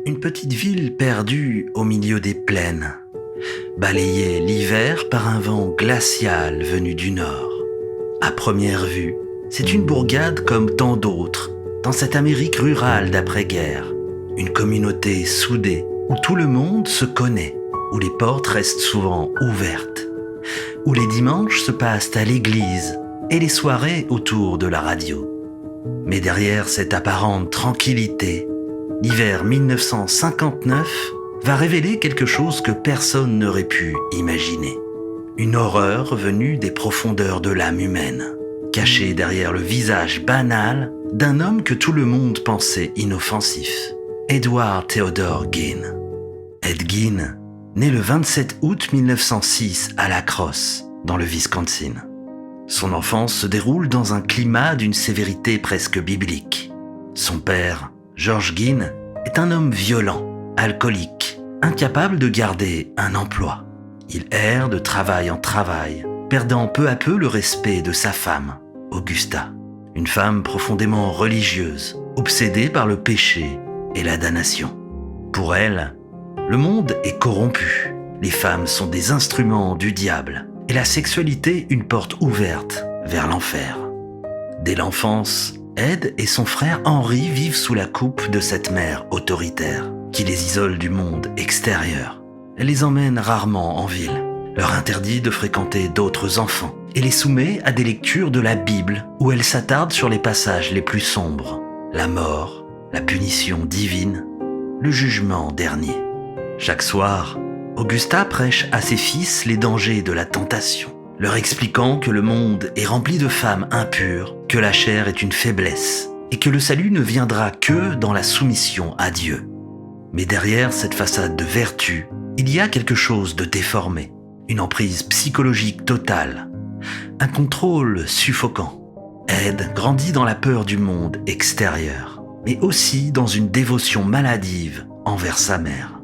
Une petite ville perdue au milieu des plaines, balayée l'hiver par un vent glacial venu du nord. À première vue, c'est une bourgade comme tant d'autres, dans cette Amérique rurale d'après-guerre. Une communauté soudée, où tout le monde se connaît, où les portes restent souvent ouvertes, où les dimanches se passent à l'église et les soirées autour de la radio. Mais derrière cette apparente tranquillité, l'hiver 1959 va révéler quelque chose que personne n'aurait pu imaginer. Une horreur venue des profondeurs de l'âme humaine, cachée derrière le visage banal d'un homme que tout le monde pensait inoffensif, Edward Theodore Gein. Ed Gein, né le 27 août 1906 à La Crosse, dans le Wisconsin. Son enfance se déroule dans un climat d'une sévérité presque biblique. Son père, George Gein, est un homme violent, alcoolique, incapable de garder un emploi. Il erre de travail en travail, perdant peu à peu le respect de sa femme, Augusta. Une femme profondément religieuse, obsédée par le péché et la damnation. Pour elle, le monde est corrompu. Les femmes sont des instruments du diable et la sexualité une porte ouverte vers l'enfer. Dès l'enfance, Ed et son frère Henry vivent sous la coupe de cette mère autoritaire qui les isole du monde extérieur. Elle les emmène rarement en ville, leur interdit de fréquenter d'autres enfants et les soumet à des lectures de la Bible où elle s'attarde sur les passages les plus sombres, la mort, la punition divine, le jugement dernier. Chaque soir, Augusta prêche à ses fils les dangers de la tentation, leur expliquant que le monde est rempli de femmes impures, que la chair est une faiblesse et que le salut ne viendra que dans la soumission à Dieu. Mais derrière cette façade de vertu, il y a quelque chose de déformé, une emprise psychologique totale, un contrôle suffocant. Ed grandit dans la peur du monde extérieur, mais aussi dans une dévotion maladive envers sa mère.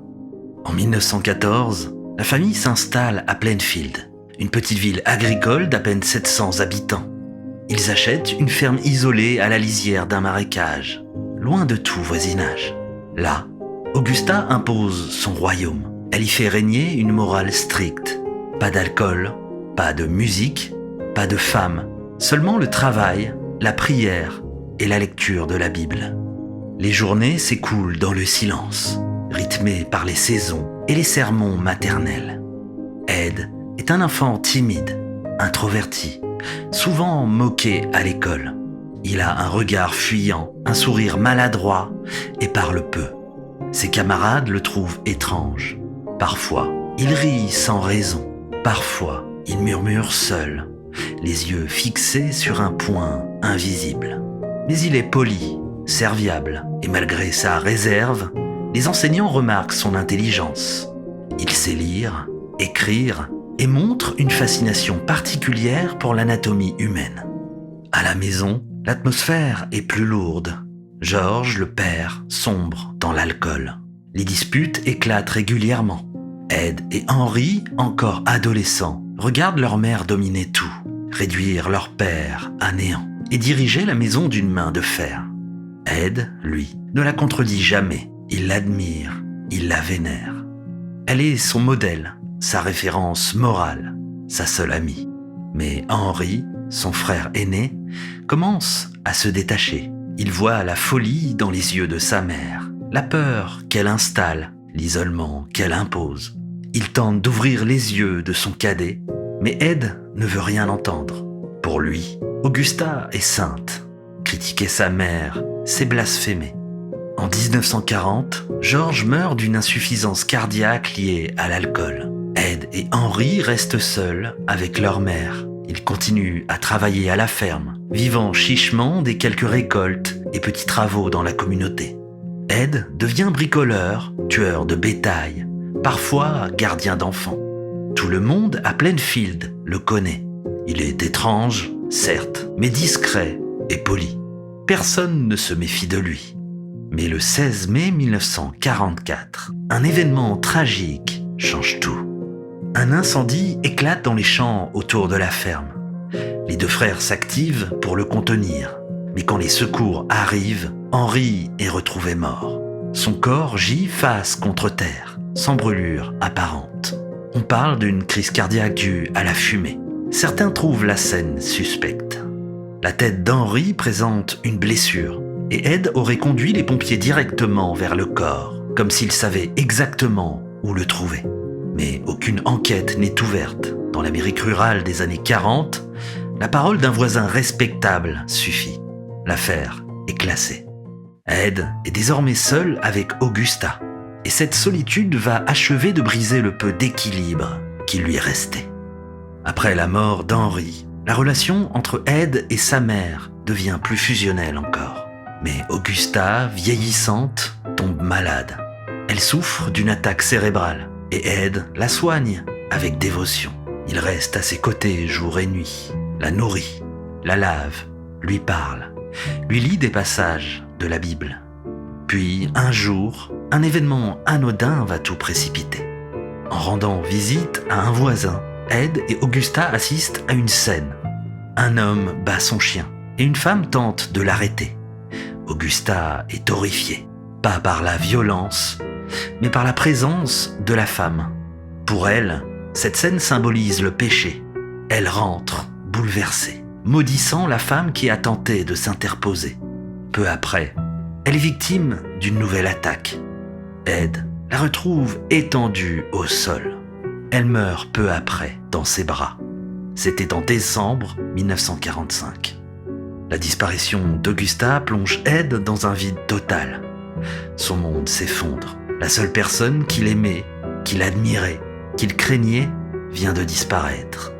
En 1914, la famille s'installe à Plainfield, une petite ville agricole d'à peine 700 habitants. Ils achètent une ferme isolée à la lisière d'un marécage, loin de tout voisinage. Là, Augusta impose son royaume. Elle y fait régner une morale stricte. Pas d'alcool, pas de musique, pas de femmes, seulement le travail, la prière et la lecture de la Bible. Les journées s'écoulent dans le silence, rythmées par les saisons et les sermons maternels. Ed est un enfant timide, introverti, souvent moqué à l'école. Il a un regard fuyant, un sourire maladroit et parle peu. Ses camarades le trouvent étrange. Parfois, il rit sans raison. Parfois, il murmure seul, les yeux fixés sur un point invisible. Mais il est poli, serviable, et malgré sa réserve, les enseignants remarquent son intelligence. Il sait lire, écrire et montre une fascination particulière pour l'anatomie humaine. À la maison, l'atmosphère est plus lourde. George, le père, sombre dans l'alcool. Les disputes éclatent régulièrement. Ed et Henry, encore adolescents, regardent leur mère dominer tout, réduire leur père à néant et diriger la maison d'une main de fer. Ed, lui, ne la contredit jamais. Il l'admire, il la vénère. Elle est son modèle, sa référence morale, sa seule amie. Mais Henry, son frère aîné, commence à se détacher. Il voit la folie dans les yeux de sa mère, la peur qu'elle installe, l'isolement qu'elle impose. Il tente d'ouvrir les yeux de son cadet, mais Ed ne veut rien entendre. Pour lui, Augusta est sainte. Critiquer sa mère, c'est blasphémer. En 1940, George meurt d'une insuffisance cardiaque liée à l'alcool. Ed et Henry restent seuls avec leur mère. Ils continuent à travailler à la ferme, vivant chichement des quelques récoltes et petits travaux dans la communauté. Ed devient bricoleur, tueur de bétail, parfois gardien d'enfants. Tout le monde à Plainfield le connaît. Il est étrange, certes, mais discret et poli. Personne ne se méfie de lui. Mais le 16 mai 1944, un événement tragique change tout. Un incendie éclate dans les champs autour de la ferme. Les deux frères s'activent pour le contenir. Mais quand les secours arrivent, Henry est retrouvé mort. Son corps gît face contre terre, sans brûlure apparente. On parle d'une crise cardiaque due à la fumée. Certains trouvent la scène suspecte. La tête d'Henry présente une blessure et Ed aurait conduit les pompiers directement vers le corps, comme s'il savait exactement où le trouver. Mais aucune enquête n'est ouverte. Dans l'Amérique rurale des années 40, la parole d'un voisin respectable suffit. L'affaire est classée. Ed est désormais seul avec Augusta, et cette solitude va achever de briser le peu d'équilibre qui lui restait. Après la mort d'Henry, la relation entre Ed et sa mère devient plus fusionnelle encore. Mais Augusta, vieillissante, tombe malade. Elle souffre d'une attaque cérébrale et Ed la soigne avec dévotion. Il reste à ses côtés jour et nuit, la nourrit, la lave, lui parle, lui lit des passages de la Bible. Puis, un jour, un événement anodin va tout précipiter. En rendant visite à un voisin, Ed et Augusta assistent à une scène. Un homme bat son chien et une femme tente de l'arrêter. Augusta est horrifiée, pas par la violence, mais par la présence de la femme. Pour elle, cette scène symbolise le péché. Elle rentre, bouleversée, maudissant la femme qui a tenté de s'interposer. Peu après, elle est victime d'une nouvelle attaque. Ed la retrouve étendue au sol. Elle meurt peu après dans ses bras. C'était en décembre 1945. La disparition d'Augusta plonge Ed dans un vide total. Son monde s'effondre. La seule personne qu'il aimait, qu'il admirait, qu'il craignait, vient de disparaître.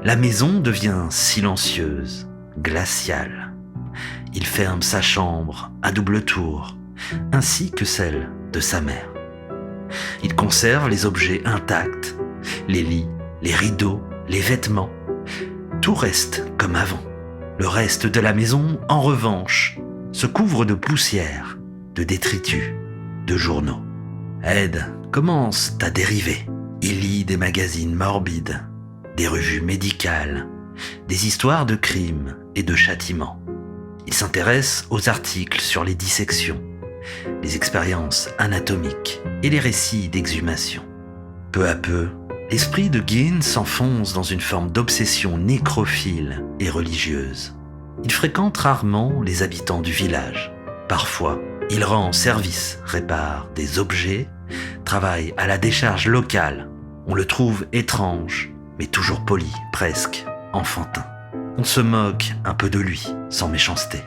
La maison devient silencieuse, glaciale. Il ferme sa chambre à double tour, ainsi que celle de sa mère. Il conserve les objets intacts, les lits, les rideaux, les vêtements. Tout reste comme avant. Le reste de la maison, en revanche, se couvre de poussière, de détritus, de journaux. Ed commence à dériver. Il lit des magazines morbides, des revues médicales, des histoires de crimes et de châtiments. Il s'intéresse aux articles sur les dissections, les expériences anatomiques et les récits d'exhumation. Peu à peu, l'esprit de Gein s'enfonce dans une forme d'obsession nécrophile et religieuse. Il fréquente rarement les habitants du village. Parfois, il rend service, répare des objets, travaille à la décharge locale. On le trouve étrange, mais toujours poli, presque enfantin. On se moque un peu de lui, sans méchanceté.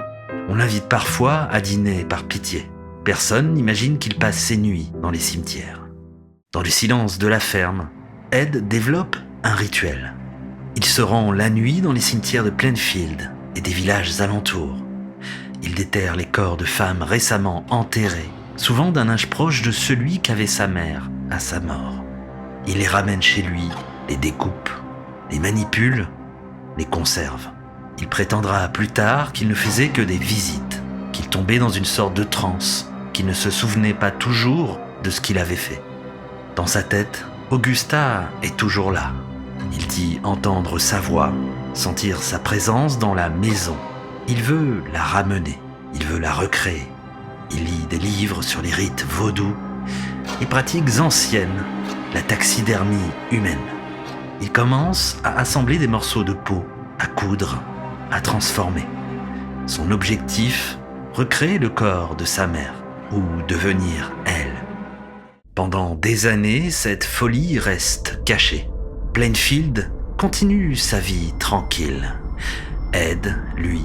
On l'invite parfois à dîner par pitié. Personne n'imagine qu'il passe ses nuits dans les cimetières. Dans le silence de la ferme, Ed développe un rituel. Il se rend la nuit dans les cimetières de Plainfield et des villages alentours. Il déterre les corps de femmes récemment enterrées, souvent d'un âge proche de celui qu'avait sa mère à sa mort. Il les ramène chez lui, les découpe, les manipule, les conserve. Il prétendra plus tard qu'il ne faisait que des visites, qu'il tombait dans une sorte de transe, qu'il ne se souvenait pas toujours de ce qu'il avait fait. Dans sa tête, Augusta est toujours là. Il dit entendre sa voix, sentir sa présence dans la maison. Il veut la ramener, il veut la recréer. Il lit des livres sur les rites vaudous, les pratiques anciennes, la taxidermie humaine. Il commence à assembler des morceaux de peau, à coudre, à transformer. Son objectif, recréer le corps de sa mère, ou devenir elle. Pendant des années, cette folie reste cachée. Plainfield continue sa vie tranquille. Ed, lui,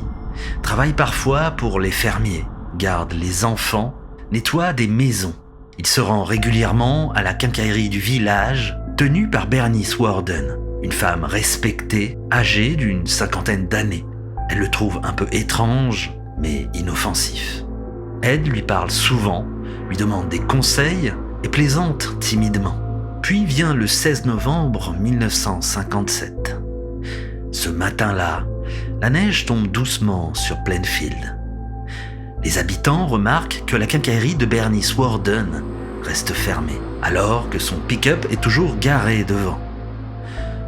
travaille parfois pour les fermiers, garde les enfants, nettoie des maisons. Il se rend régulièrement à la quincaillerie du village, tenue par Bernice Warden, une femme respectée, âgée d'une 50aine d'années. Elle le trouve un peu étrange, mais inoffensif. Ed lui parle souvent, lui demande des conseils et plaisante timidement. Puis vient le 16 novembre 1957. Ce matin-là, la neige tombe doucement sur Plainfield. Les habitants remarquent que la quincaillerie de Bernice Warden reste fermée, alors que son pick-up est toujours garé devant.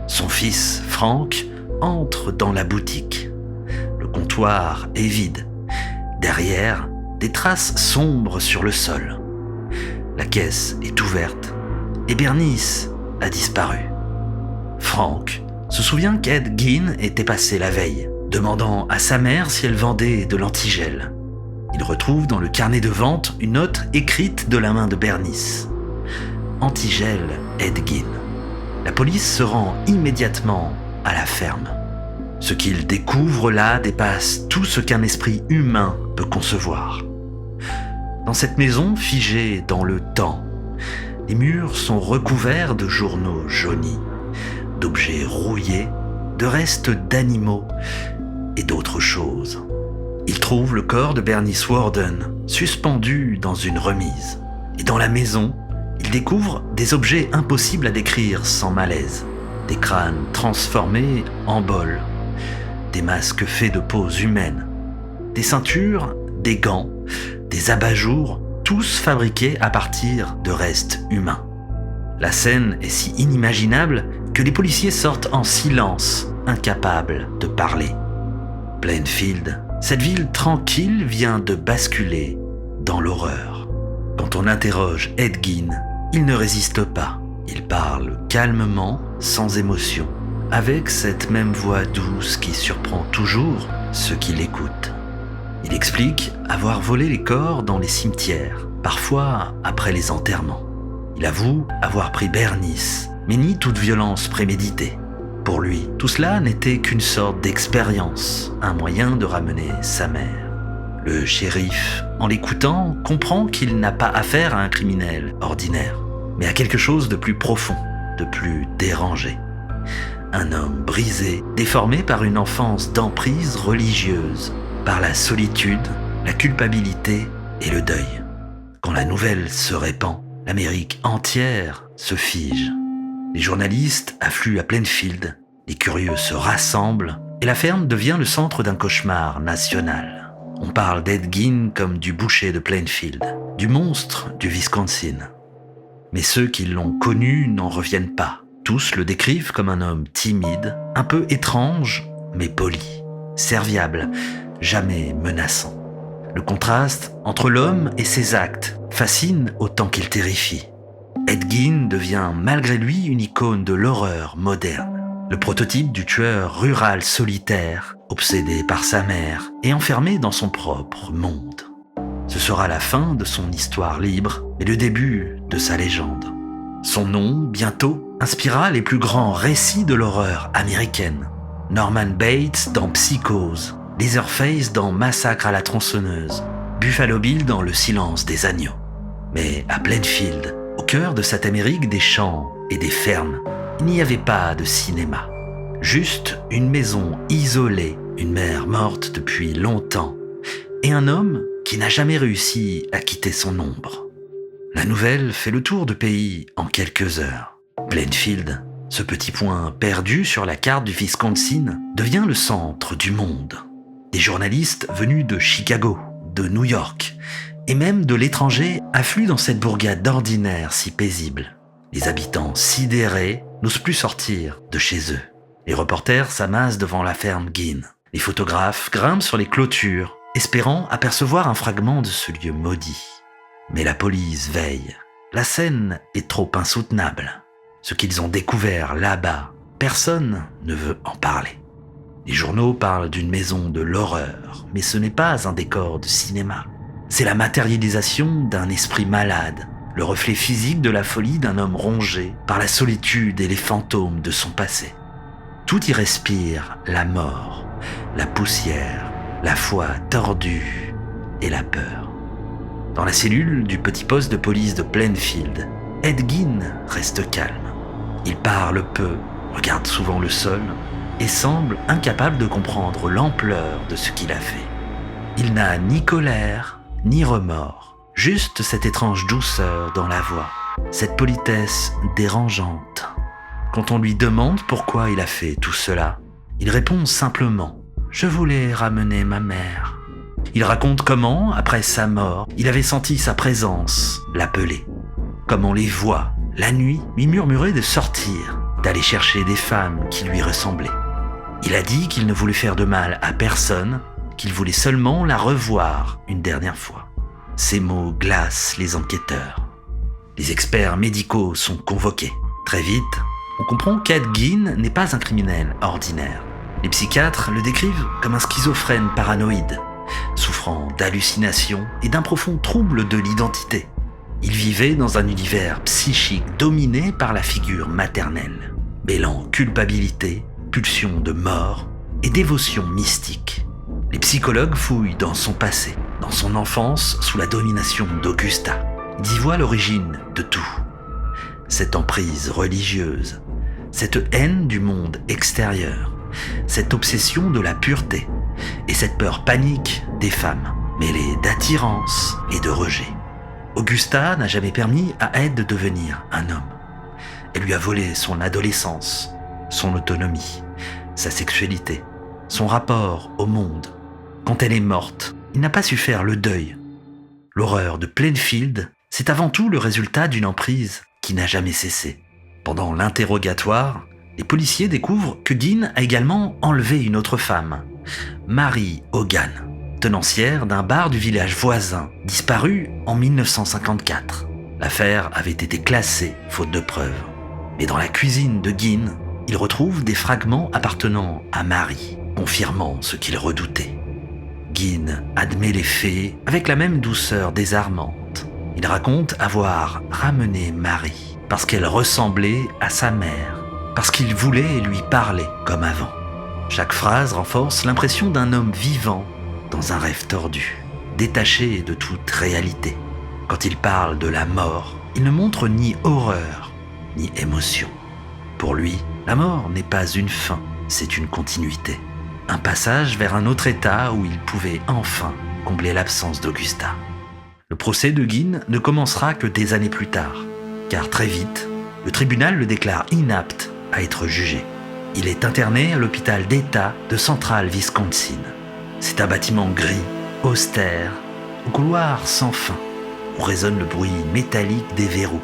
Son fils, Frank, entre dans la boutique. Le comptoir est vide. Derrière, des traces sombres sur le sol. La caisse est ouverte et Bernice a disparu. Frank se souvient qu'Ed Gein était passé la veille, demandant à sa mère si elle vendait de l'antigel. Il retrouve dans le carnet de vente une note écrite de la main de Bernice. Antigel Ed Gein. La police se rend immédiatement à la ferme. Ce qu'il découvre là dépasse tout ce qu'un esprit humain peut concevoir. Dans cette maison figée dans le temps, les murs sont recouverts de journaux jaunis, d'objets rouillés, de restes d'animaux et d'autres choses. Il trouve le corps de Bernice Worden suspendu dans une remise. Et dans la maison, il découvre des objets impossibles à décrire sans malaise. Des crânes transformés en bols, des masques faits de peaux humaines, des ceintures, des gants, des abat-jours, tous fabriqués à partir de restes humains. La scène est si inimaginable que les policiers sortent en silence, incapables de parler. Plainfield, cette ville tranquille vient de basculer dans l'horreur. Quand on interroge Ed Gein, il ne résiste pas. Il parle calmement, sans émotion, avec cette même voix douce qui surprend toujours ceux qui l'écoutent. Il explique avoir volé les corps dans les cimetières, parfois après les enterrements. Il avoue avoir pris Bernice, mais nie toute violence préméditée. Pour lui, tout cela n'était qu'une sorte d'expérience, un moyen de ramener sa mère. Le shérif, en l'écoutant, comprend qu'il n'a pas affaire à un criminel ordinaire, mais à quelque chose de plus profond, de plus dérangé. Un homme brisé, déformé par une enfance d'emprise religieuse, par la solitude, la culpabilité et le deuil. Quand la nouvelle se répand, l'Amérique entière se fige. Les journalistes affluent à Plainfield, les curieux se rassemblent et la ferme devient le centre d'un cauchemar national. On parle d'Ed Gein comme du boucher de Plainfield, du monstre du Wisconsin. Mais ceux qui l'ont connu n'en reviennent pas. Tous le décrivent comme un homme timide, un peu étrange, mais poli, serviable, jamais menaçant. Le contraste entre l'homme et ses actes fascine autant qu'il terrifie. Ed Gein devient malgré lui une icône de l'horreur moderne, le prototype du tueur rural solitaire, obsédé par sa mère et enfermé dans son propre monde. Ce sera la fin de son histoire libre et le début de sa légende. Son nom, bientôt, inspirera les plus grands récits de l'horreur américaine. Norman Bates dans Psychose, Leatherface dans Massacre à la tronçonneuse, Buffalo Bill dans Le silence des agneaux. Mais à Plainfield, au cœur de cette Amérique des champs et des fermes, il n'y avait pas de cinéma. Juste une maison isolée, une mère morte depuis longtemps, et un homme qui n'a jamais réussi à quitter son ombre. La nouvelle fait le tour du pays en quelques heures. Plainfield, ce petit point perdu sur la carte du Wisconsin, devient le centre du monde. Des journalistes venus de Chicago, de New York, et même de l'étranger affluent dans cette bourgade ordinaire si paisible. Les habitants sidérés n'osent plus sortir de chez eux. Les reporters s'amassent devant la ferme Gein. Les photographes grimpent sur les clôtures, espérant apercevoir un fragment de ce lieu maudit. Mais la police veille. La scène est trop insoutenable. Ce qu'ils ont découvert là-bas, personne ne veut en parler. Les journaux parlent d'une maison de l'horreur, mais ce n'est pas un décor de cinéma. C'est la matérialisation d'un esprit malade, le reflet physique de la folie d'un homme rongé par la solitude et les fantômes de son passé. Tout y respire la mort, la poussière, la foi tordue et la peur. Dans la cellule du petit poste de police de Plainfield, Ed Gein reste calme. Il parle peu, regarde souvent le sol et semble incapable de comprendre l'ampleur de ce qu'il a fait. Il n'a ni colère, ni remords, juste cette étrange douceur dans la voix, cette politesse dérangeante. Quand on lui demande pourquoi il a fait tout cela, il répond simplement « Je voulais ramener ma mère ». Il raconte comment, après sa mort, il avait senti sa présence l'appeler. Comment les voix, la nuit, lui murmuraient de sortir, d'aller chercher des femmes qui lui ressemblaient. Il a dit qu'il ne voulait faire de mal à personne, qu'il voulait seulement la revoir une dernière fois. Ces mots glacent les enquêteurs. Les experts médicaux sont convoqués. Très vite, on comprend qu'Ed Gein n'est pas un criminel ordinaire. Les psychiatres le décrivent comme un schizophrène paranoïde, souffrant d'hallucinations et d'un profond trouble de l'identité. Il vivait dans un univers psychique dominé par la figure maternelle, mêlant culpabilité, pulsion de mort et dévotion mystique. Les psychologues fouillent dans son passé, dans son enfance sous la domination d'Augusta. Ils y voient l'origine de tout. Cette emprise religieuse, cette haine du monde extérieur, cette obsession de la pureté et cette peur panique des femmes, mêlée d'attirance et de rejet. Augusta n'a jamais permis à Ed de devenir un homme. Elle lui a volé son adolescence, son autonomie, sa sexualité, son rapport au monde. Quand elle est morte, il n'a pas su faire le deuil. L'horreur de Plainfield, c'est avant tout le résultat d'une emprise qui n'a jamais cessé. Pendant l'interrogatoire, les policiers découvrent que Gein a également enlevé une autre femme, Mary Hogan, tenancière d'un bar du village voisin, disparue en 1954. L'affaire avait été classée faute de preuves. Mais dans la cuisine de Gein, il retrouve des fragments appartenant à Mary, confirmant ce qu'il redoutait. Gein admet les faits avec la même douceur désarmante. Il raconte avoir ramené Mary parce qu'elle ressemblait à sa mère, parce qu'il voulait lui parler comme avant. Chaque phrase renforce l'impression d'un homme vivant dans un rêve tordu, détaché de toute réalité. Quand il parle de la mort, il ne montre ni horreur, ni émotion. Pour lui, la mort n'est pas une fin, c'est une continuité. Un passage vers un autre état où il pouvait enfin combler l'absence d'Augusta. Le procès de Gein ne commencera que des années plus tard, car très vite, le tribunal le déclare inapte à être jugé. Il est interné à l'hôpital d'État de Central Wisconsin. C'est un bâtiment gris, austère, au couloir sans fin, où résonne le bruit métallique des verrous.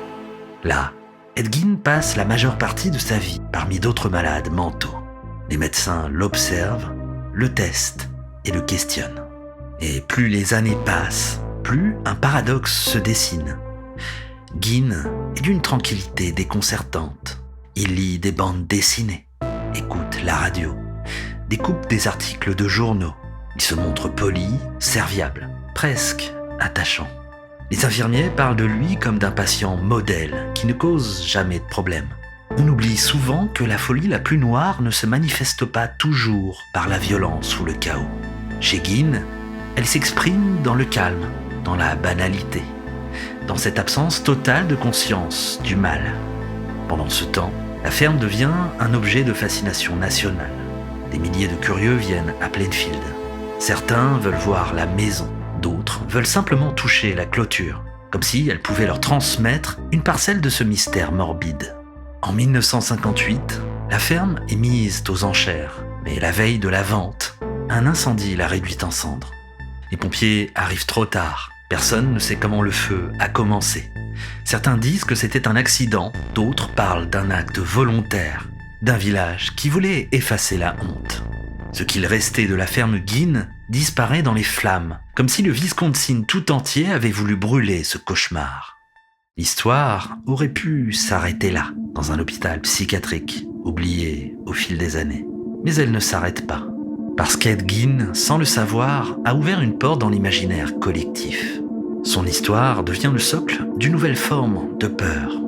Là, Ed Gein passe la majeure partie de sa vie parmi d'autres malades mentaux. Les médecins l'observent, le testent et le questionnent. Et plus les années passent, plus un paradoxe se dessine. Gein est d'une tranquillité déconcertante. Il lit des bandes dessinées, écoute la radio, découpe des articles de journaux. Il se montre poli, serviable, presque attachant. Les infirmiers parlent de lui comme d'un patient modèle qui ne cause jamais de problème. On oublie souvent que la folie la plus noire ne se manifeste pas toujours par la violence ou le chaos. Chez Gein, elle s'exprime dans le calme, dans la banalité, dans cette absence totale de conscience du mal. Pendant ce temps, la ferme devient un objet de fascination nationale. Des milliers de curieux viennent à Plainfield. Certains veulent voir la maison, d'autres veulent simplement toucher la clôture, comme si elle pouvait leur transmettre une parcelle de ce mystère morbide. En 1958, la ferme est mise aux enchères, mais la veille de la vente, un incendie la réduit en cendres. Les pompiers arrivent trop tard. Personne ne sait comment le feu a commencé. Certains disent que c'était un accident, d'autres parlent d'un acte volontaire, d'un village qui voulait effacer la honte. Ce qu'il restait de la ferme Gein disparaît dans les flammes, comme si le Wisconsin tout entier avait voulu brûler ce cauchemar. L'histoire aurait pu s'arrêter là, dans un hôpital psychiatrique, oublié au fil des années. Mais elle ne s'arrête pas. Parce qu'Ed Gein, sans le savoir, a ouvert une porte dans l'imaginaire collectif. Son histoire devient le socle d'une nouvelle forme de peur,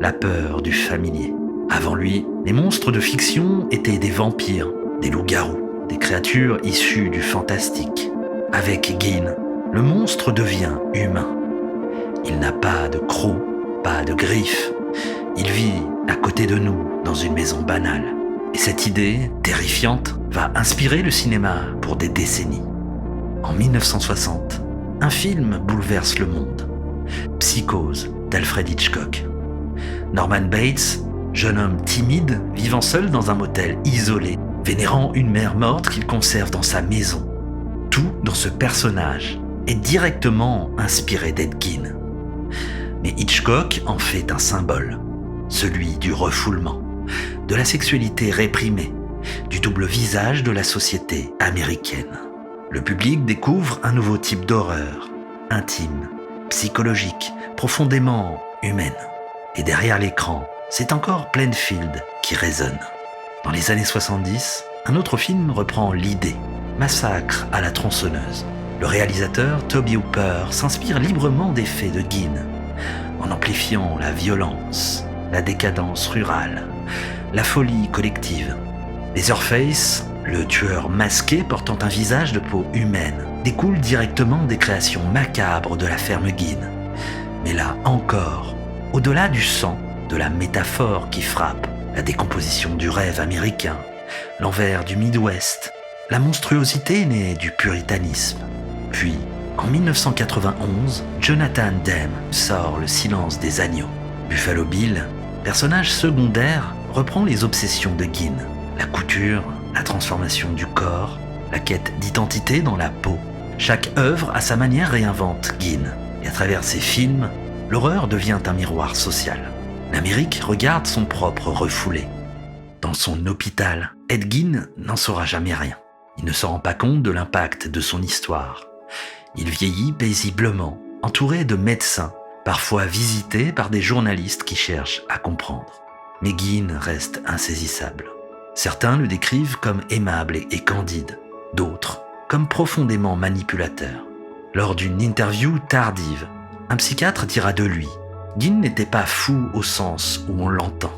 la peur du familier. Avant lui, les monstres de fiction étaient des vampires, des loups-garous, des créatures issues du fantastique. Avec Gein, le monstre devient humain. Il n'a pas de crocs, pas de griffes. Il vit à côté de nous, dans une maison banale. Et cette idée, terrifiante, va inspirer le cinéma pour des décennies. En 1960, un film bouleverse le monde. Psychose d'Alfred Hitchcock. Norman Bates, jeune homme timide, vivant seul dans un motel isolé, vénérant une mère morte qu'il conserve dans sa maison. Tout dans ce personnage est directement inspiré d'Ed Gein. Mais Hitchcock en fait un symbole, celui du refoulement, de la sexualité réprimée, du double visage de la société américaine. Le public découvre un nouveau type d'horreur, intime, psychologique, profondément humaine. Et derrière l'écran, c'est encore Plainfield qui résonne. Dans les années 70, un autre film reprend l'idée, Massacre à la tronçonneuse. Le réalisateur Tobe Hooper s'inspire librement des faits de Guin, en amplifiant la violence, la décadence rurale, la folie collective. Leatherface, le tueur masqué portant un visage de peau humaine, découle directement des créations macabres de la ferme Guin. Mais là encore, au-delà du sang, de la métaphore qui frappe, la décomposition du rêve américain, l'envers du Midwest, la monstruosité née du puritanisme. Puis, en 1991, Jonathan Demme sort Le silence des agneaux. Buffalo Bill, personnage secondaire, reprend les obsessions de Guin, la couture, la transformation du corps, la quête d'identité dans la peau. Chaque œuvre, à sa manière, réinvente Guin. Et à travers ses films, l'horreur devient un miroir social. L'Amérique regarde son propre refoulé. Dans son hôpital, Ed Gein n'en saura jamais rien. Il ne se rend pas compte de l'impact de son histoire. Il vieillit paisiblement, entouré de médecins, parfois visités par des journalistes qui cherchent à comprendre. Mais Gein reste insaisissable. Certains le décrivent comme aimable et candide, d'autres comme profondément manipulateur. Lors d'une interview tardive, un psychiatre dira de lui « Gein n'était pas fou au sens où on l'entend.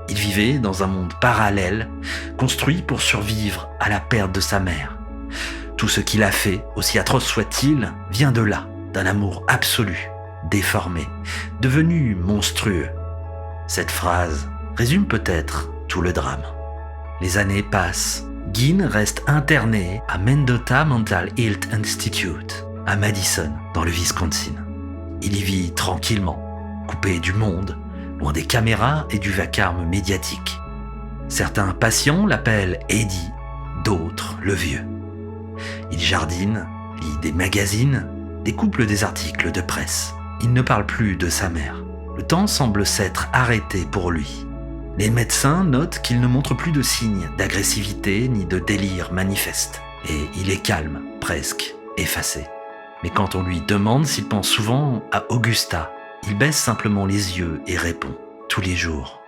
Il vivait dans un monde parallèle, construit pour survivre à la perte de sa mère. Tout ce qu'il a fait, aussi atroce soit-il, vient de là, d'un amour absolu, déformé, devenu monstrueux. » Cette phrase résume peut-être tout le drame. Les années passent. Gein reste interné à Mendota Mental Health Institute, à Madison, dans le Wisconsin. Il y vit tranquillement, coupé du monde, loin des caméras et du vacarme médiatique. Certains patients l'appellent Eddie, d'autres le vieux. Il jardine, lit des magazines, découple des articles de presse. Il ne parle plus de sa mère. Le temps semble s'être arrêté pour lui. Les médecins notent qu'il ne montre plus de signes d'agressivité ni de délire manifeste. Et il est calme, presque effacé. Mais quand on lui demande s'il pense souvent à Augusta, il baisse simplement les yeux et répond « tous les jours ».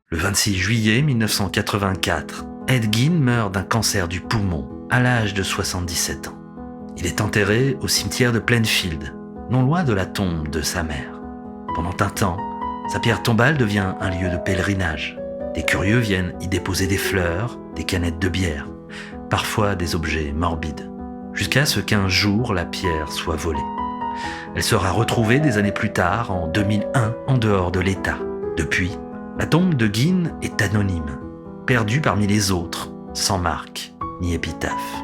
Le 26 juillet 1984, Ed Gein meurt d'un cancer du poumon à l'âge de 77 ans. Il est enterré au cimetière de Plainfield, non loin de la tombe de sa mère. Pendant un temps, sa pierre tombale devient un lieu de pèlerinage. Des curieux viennent y déposer des fleurs, des canettes de bière, parfois des objets morbides, jusqu'à ce qu'un jour la pierre soit volée. Elle sera retrouvée des années plus tard, en 2001, en dehors de l'État. Depuis, la tombe de Gein est anonyme, perdue parmi les autres, sans marque ni épitaphe.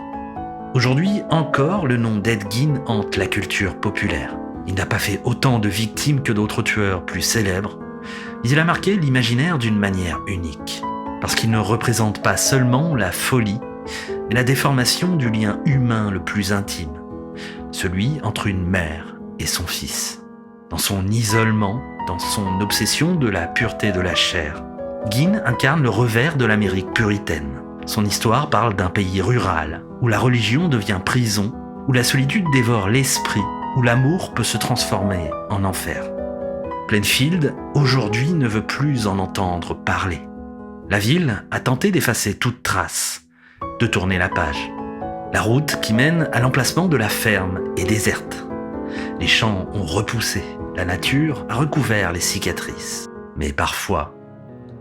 Aujourd'hui encore, le nom d'Ed Gein hante la culture populaire. Il n'a pas fait autant de victimes que d'autres tueurs plus célèbres, mais il a marqué l'imaginaire d'une manière unique, parce qu'il ne représente pas seulement la folie, mais la déformation du lien humain le plus intime, celui entre une mère et son fils. Dans son isolement, dans son obsession de la pureté de la chair, Gein incarne le revers de l'Amérique puritaine. Son histoire parle d'un pays rural, où la religion devient prison, où la solitude dévore l'esprit, où l'amour peut se transformer en enfer. Plainfield, aujourd'hui, ne veut plus en entendre parler. La ville a tenté d'effacer toute trace, de tourner la page. La route qui mène à l'emplacement de la ferme est déserte. Les champs ont repoussé, la nature a recouvert les cicatrices. Mais parfois,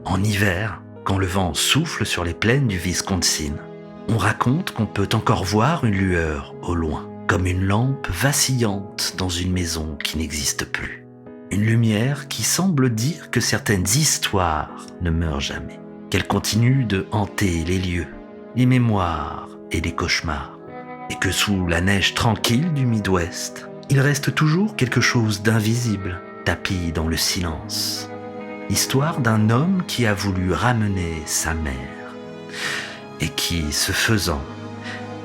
en hiver, quand le vent souffle sur les plaines du Wisconsin, on raconte qu'on peut encore voir une lueur au loin, comme une lampe vacillante dans une maison qui n'existe plus. Une lumière qui semble dire que certaines histoires ne meurent jamais, qu'elles continuent de hanter les lieux, les mémoires et les cauchemars, et que sous la neige tranquille du Midwest, il reste toujours quelque chose d'invisible, tapi dans le silence. L'histoire d'un homme qui a voulu ramener sa mère, et qui, ce faisant,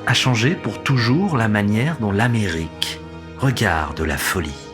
a changé pour toujours la manière dont l'Amérique regarde la folie.